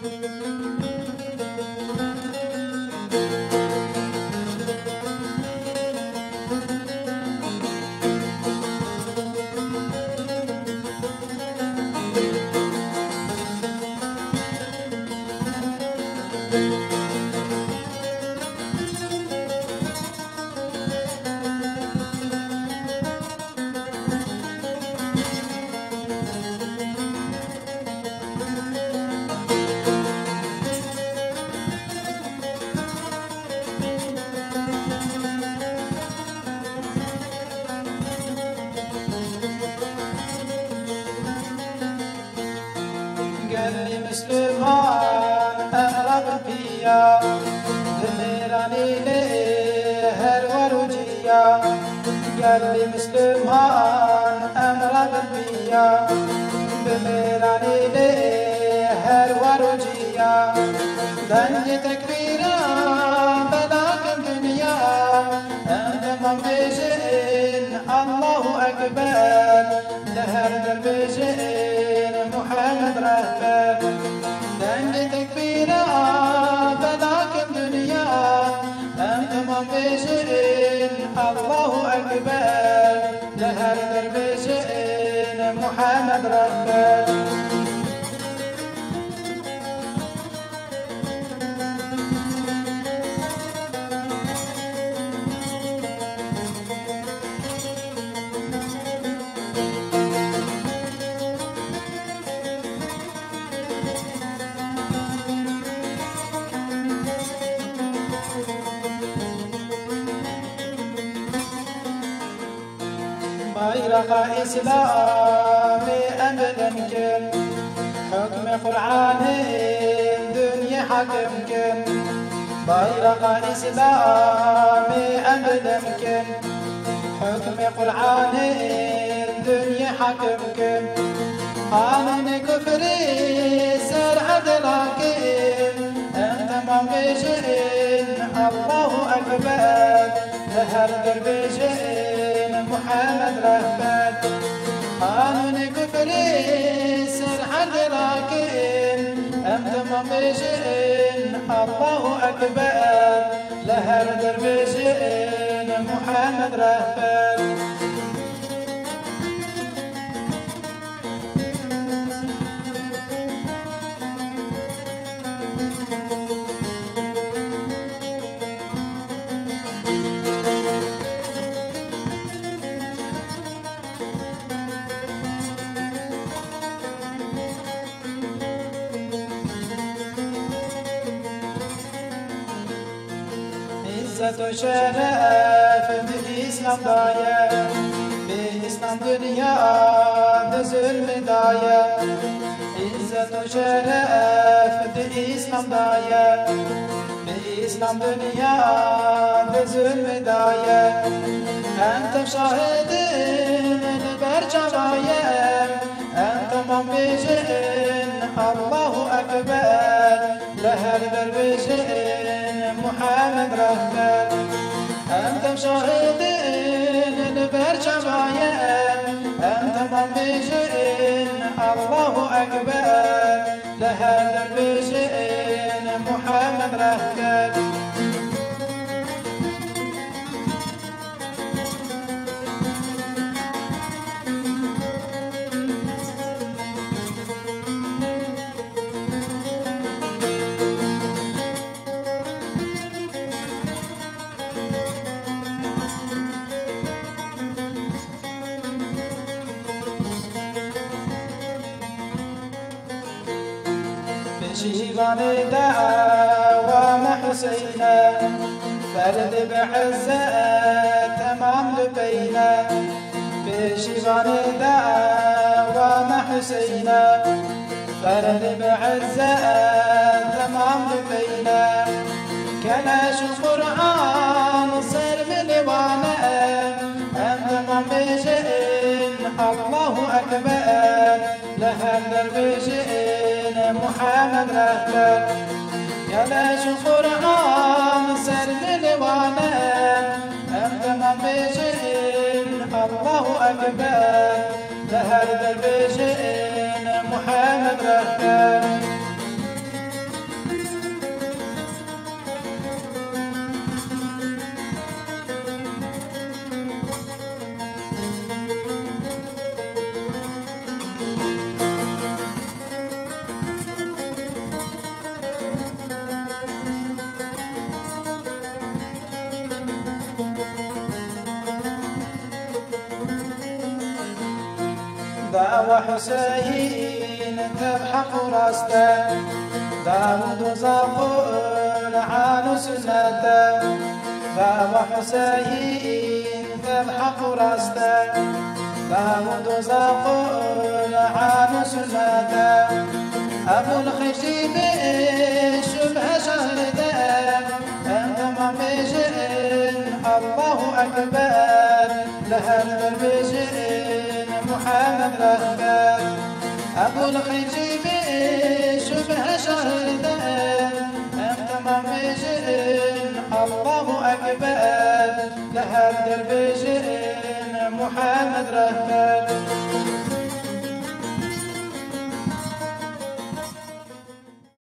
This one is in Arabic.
قال لي مسلمان أهرب فيا دميراني ليه الوروجية. قال لي مسلمان أهرب فيا دميراني ليه الوروجية. دني تكبيرا بلاك الدنيا أنت مميزين الله أكبر لهر دربيزين محمد رهبر. دني تكبيرا بلاك الدنيا أنت مميزين الله أكبر لهر دربيزين محمد رهبر. بايرق إسلامي أملنكن حكم قرآني دنيا حكمكن. بايرق إسلامي أملنكن حكم قرآني دنيا حكمكن. قانون كفري سر عدلكن أنت مميزين الله أكبر لهر دربيزين محمد رهبر. قانون كفري سر حضركن أنت مميزين الله أكبر لهر دربيزين محمد رهبر. عزة وشرف بالإسلام ضايع بالإسلام دنيا بظلم ضايع. عزة وشرف بالإسلام ضايع بالإسلام دنيا بظلم ضايع. أنت شاهد البرجوايا أنت مميزين الله أكبر لهر دربيزين محمد رهبر. أنت مشاهدين البرجوايا أنت مميزين الله أكبر لهر دربيزين محمد رهبر. شيبان دعوام حسينا فرد بعزة تمام لبينا. بشيبان دعوام حسينا فرد بعزة تمام لبينا. كلاش القرآن صير من وانا أنت مميزين الله أكبر لهر دربيزين محمد رهبر. كلاش القرآن صير من وانا أنت مميزين الله أكبر لهر دربيزين محمد رهبر. وحسين تبحق راسته داود زاقول عن سنته وحسين تبحق راسته داود زاقول عن سنته أبو الخشيب شبه شهده أنت ممجئ الله أكبر لهل البجئ محمد رهبر أبو الخشيب شبه شهده أنت ممجئ الله أكبر لهل البجئ محمد رهبر